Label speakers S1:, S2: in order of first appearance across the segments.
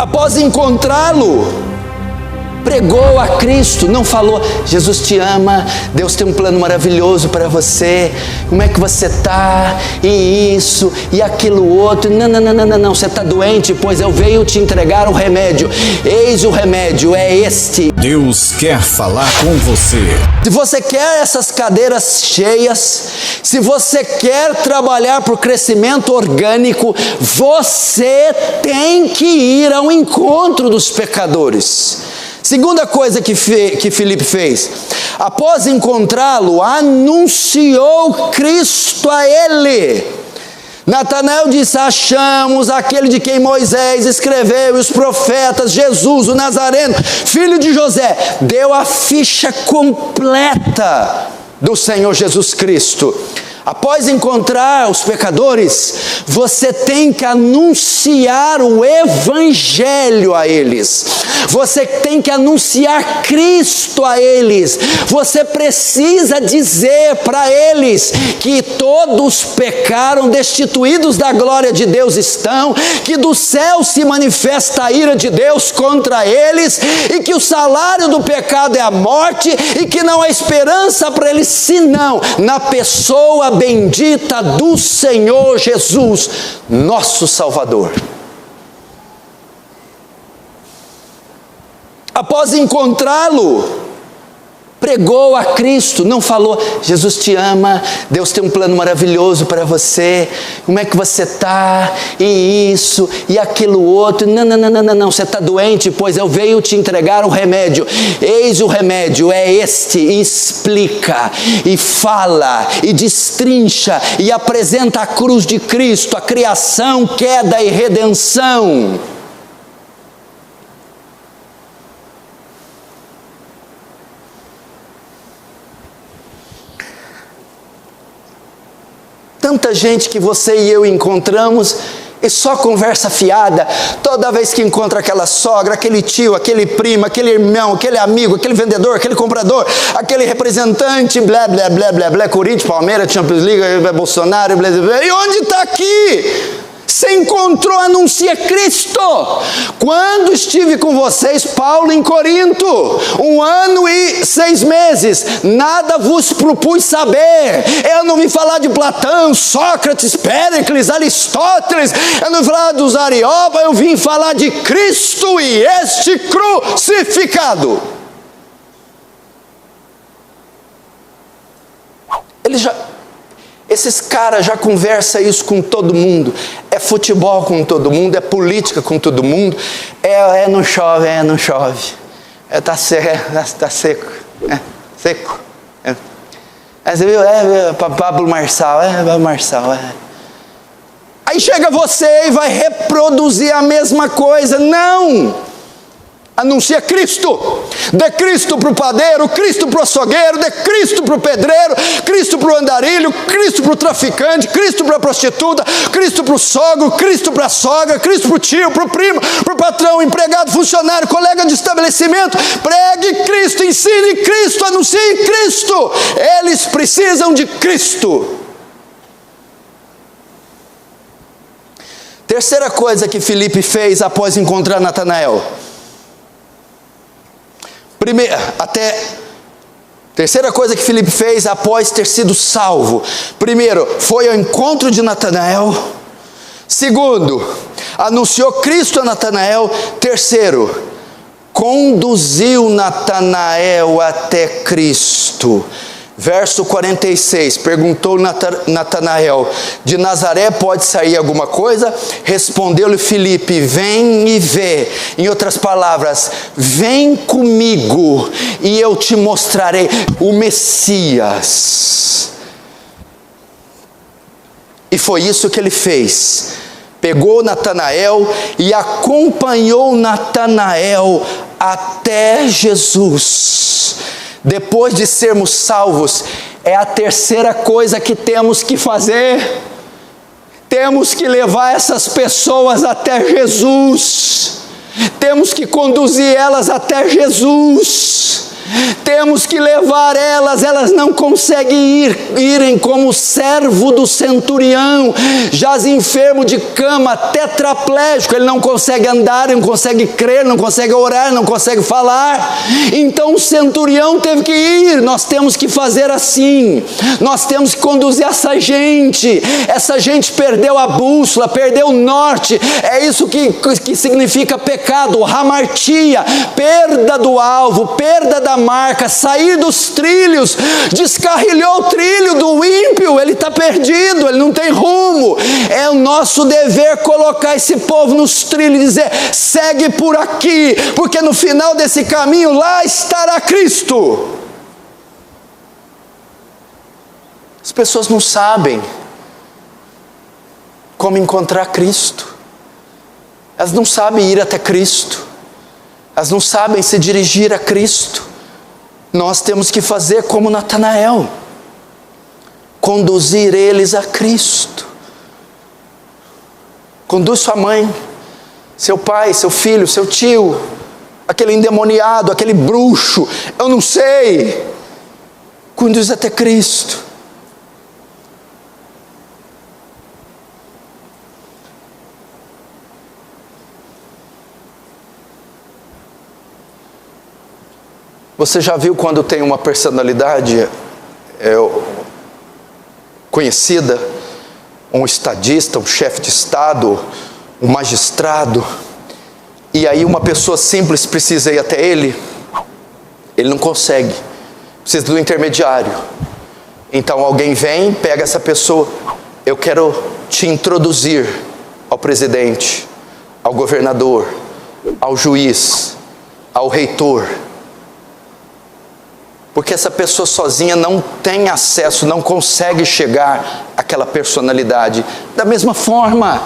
S1: Após encontrá-lo, pregou a Cristo, não falou: Jesus te ama, Deus tem um plano maravilhoso para você, como é que você está, e isso, e aquilo outro. Não, você está doente, pois eu venho te entregar o remédio, eis o remédio, é este.
S2: Deus quer falar com você.
S1: Se você quer essas cadeiras cheias, se você quer trabalhar por crescimento orgânico, você tem que ir ao encontro dos pecadores. Segunda coisa que Filipe fez: após encontrá-lo, anunciou Cristo a ele. Natanael disse: achamos aquele de quem Moisés escreveu, e os profetas, Jesus, o Nazareno, filho de José. Deu a ficha completa do Senhor Jesus Cristo. Após encontrar os pecadores, você tem que anunciar o Evangelho a eles. Você tem que anunciar Cristo a eles. Você precisa dizer para eles que todos pecaram, destituídos da glória de Deus estão, que do céu se manifesta a ira de Deus contra eles, e que o salário do pecado é a morte, e que não há esperança para eles senão na pessoa bendita do Senhor Jesus, nosso Salvador. Após encontrá-lo, pregou a Cristo, não falou: Jesus te ama, Deus tem um plano maravilhoso para você, como é que você está, e isso, e aquilo outro. Não, você está doente, pois eu venho te entregar o remédio, eis o remédio, é este. E explica, e fala, e destrincha, e apresenta a cruz de Cristo, a criação, queda e redenção. Tanta gente que você e eu encontramos e só conversa fiada. Toda vez que encontra aquela sogra, aquele tio, aquele primo, aquele irmão, aquele amigo, aquele vendedor, aquele comprador, aquele representante, blá, blá, blá, blá, blá, Corinthians, Palmeiras, Champions League, Bolsonaro, blá, blá, blá. E onde está aqui? Você encontrou, anuncia Cristo. Quando estive com vocês, Paulo, em Corinto, 1 ano e 6 meses, nada vos propus saber. Eu não vim falar de Platão, Sócrates, Péricles, Aristóteles, eu não vim falar dos Areópago, eu vim falar de Cristo e este crucificado. Esses caras já conversam isso com todo mundo. É futebol com todo mundo, é política com todo mundo. Não chove, não chove. Tá seco. Seco. Você viu? Pablo Marçal. Pablo Marçal. Aí chega você e vai reproduzir a mesma coisa. Não! Anuncia Cristo. Dê Cristo para o padeiro, Cristo para o açougueiro, dê Cristo para o pedreiro, Cristo para o andarilho, Cristo para o traficante, Cristo para a prostituta, Cristo para o sogro, Cristo para a sogra, Cristo para o tio, para o primo, para o patrão, empregado, funcionário, colega de estabelecimento. Pregue Cristo, ensine Cristo, anuncie Cristo. Eles precisam de Cristo. Terceira coisa que Filipe fez após encontrar Natanael. Terceira coisa que Filipe fez após ter sido salvo. Primeiro, foi ao encontro de Natanael. Segundo, anunciou Cristo a Natanael. Terceiro, conduziu Natanael até Cristo. Verso 46, perguntou Natanael: de Nazaré pode sair alguma coisa? Respondeu-lhe Filipe: vem e vê. Em outras palavras, vem comigo e eu te mostrarei o Messias. E foi isso que ele fez. Pegou Natanael e acompanhou Natanael até Jesus. Depois de sermos salvos, é a terceira coisa que temos que fazer. Temos que levar essas pessoas até Jesus. Temos que conduzir elas até Jesus. Temos que levar elas não conseguem irem como o servo do centurião, jaz enfermo de cama, tetraplégico, ele não consegue andar, não consegue crer, não consegue orar, não consegue falar. Então o centurião teve que ir. Nós temos que fazer assim, nós temos que conduzir essa gente perdeu a bússola, perdeu o norte. É isso que significa pecado, hamartia, perda do alvo, perda da marca, sair dos trilhos, descarrilhou o trilho do ímpio, ele está perdido, ele não tem rumo. É o nosso dever colocar esse povo nos trilhos e dizer: segue por aqui, porque no final desse caminho lá estará Cristo. As pessoas não sabem como encontrar Cristo, elas não sabem ir até Cristo, elas não sabem se dirigir a Cristo. Nós temos que fazer como Natanael, conduzir eles a Cristo. Conduz sua mãe, seu pai, seu filho, seu tio, aquele endemoniado, aquele bruxo, eu não sei, conduz até Cristo. Você já viu quando tem uma personalidade conhecida, um estadista, um chefe de estado, um magistrado, e aí uma pessoa simples precisa ir até ele não consegue, precisa do intermediário. Então alguém vem, pega essa pessoa: eu quero te introduzir ao presidente, ao governador, ao juiz, ao reitor. Porque essa pessoa sozinha não tem acesso, não consegue chegar àquela personalidade. Da mesma forma,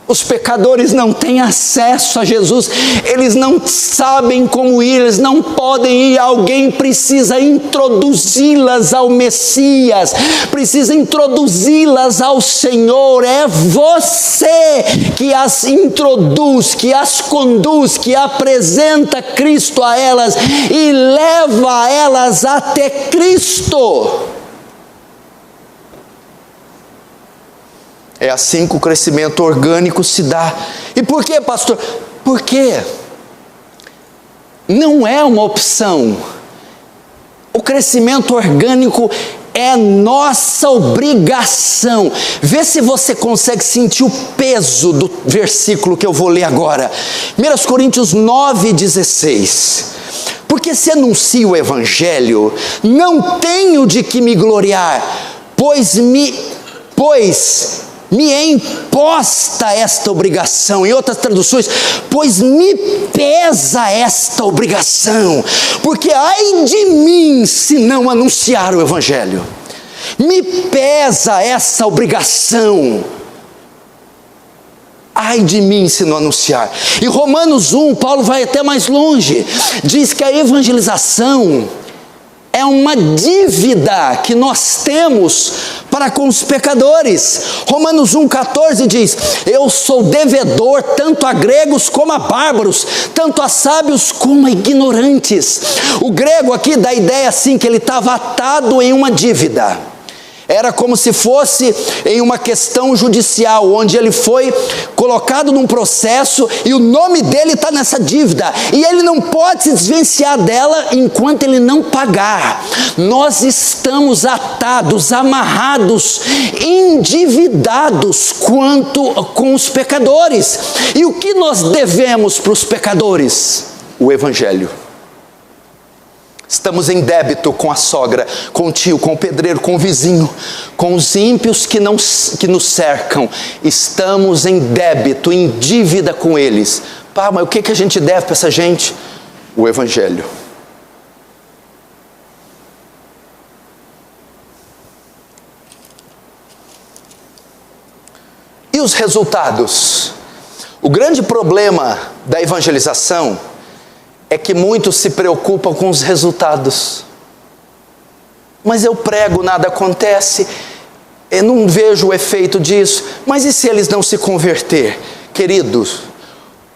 S1: os pecadores não têm acesso a Jesus, eles não sabem como ir, eles não podem ir. Alguém precisa introduzi-las ao Messias, precisa introduzi-las ao Senhor. É você que as introduz, que as conduz, que apresenta Cristo a elas e leva elas até Cristo. É assim que o crescimento orgânico se dá. E por quê, pastor? Porque não é uma opção. O crescimento orgânico é nossa obrigação. Vê se você consegue sentir o peso do versículo que eu vou ler agora. 1 Coríntios 9,16. Porque se anuncio o Evangelho, não tenho de que me gloriar, pois me é imposta esta obrigação. Em outras traduções, pois me pesa esta obrigação, porque ai de mim se não anunciar o Evangelho. Me pesa essa obrigação. Ai de mim se não anunciar. Em Romanos 1, Paulo vai até mais longe. Diz que a evangelização é uma dívida que nós temos para com os pecadores. Romanos 1,14 diz: eu sou devedor tanto a gregos como a bárbaros, tanto a sábios como a ignorantes. O grego aqui dá a ideia assim, que ele estava atado em uma dívida. Era como se fosse em uma questão judicial, onde ele foi colocado num processo e o nome dele está nessa dívida, e ele não pode se desvencilhar dela enquanto ele não pagar. Nós estamos atados, amarrados, endividados com os pecadores. E o que nós devemos para os pecadores? O Evangelho. Estamos em débito com a sogra, com o tio, com o pedreiro, com o vizinho, com os ímpios que nos cercam. Estamos em débito, em dívida com eles. Pá, mas o que a gente deve para essa gente? O Evangelho. E os resultados? O grande problema da evangelização é que muitos se preocupam com os resultados. Mas eu prego, nada acontece, eu não vejo o efeito disso. Mas e se eles não se converter? Queridos,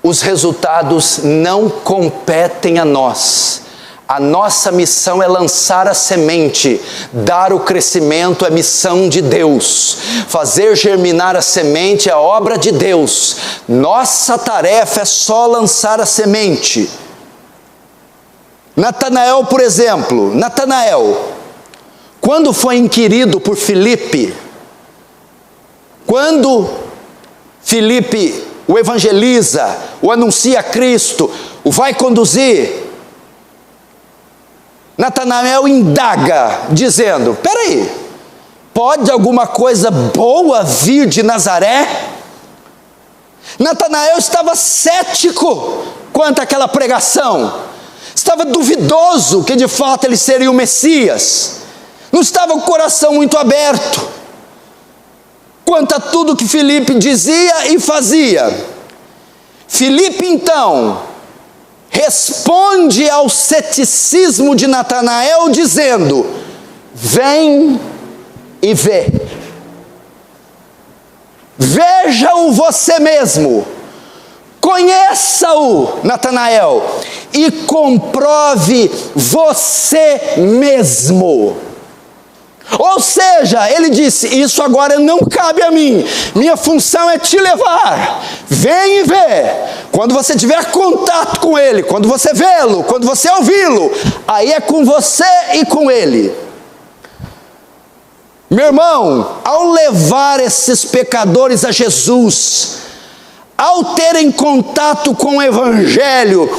S1: os resultados não competem a nós. A nossa missão é lançar a semente, dar o crescimento é missão de Deus, fazer germinar a semente é obra de Deus. Nossa tarefa é só lançar a semente. Natanael, por exemplo, quando foi inquirido por Filipe, quando Filipe o evangeliza, o anuncia a Cristo, o vai conduzir, Natanael indaga, dizendo: peraí, pode alguma coisa boa vir de Nazaré? Natanael estava cético quanto àquela pregação, estava duvidoso que de fato ele seria o Messias, não estava com o coração muito aberto quanto a tudo que Filipe dizia e fazia. Filipe então responde ao ceticismo de Natanael dizendo: vem e vê. Veja-o você mesmo. Conheça-o, Natanael, e comprove você mesmo. Ou seja, ele disse: isso agora não cabe a mim, minha função é te levar, vem e vê. Quando você tiver contato com ele, quando você vê-lo, quando você ouvi-lo, aí é com você e com ele. Meu irmão, ao levar esses pecadores a Jesus, ao terem contato com o Evangelho,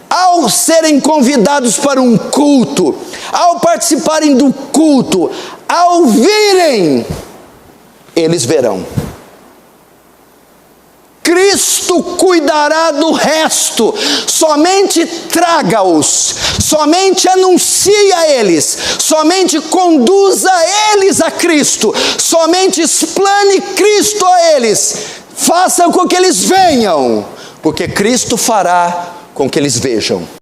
S1: ao serem convidados para um culto, ao participarem do culto, ao virem, eles verão. Cristo cuidará do resto, somente traga-os, somente anuncie a eles, somente conduza eles a Cristo, somente explane Cristo a eles, faça com que eles venham, porque Cristo fará com que eles vejam.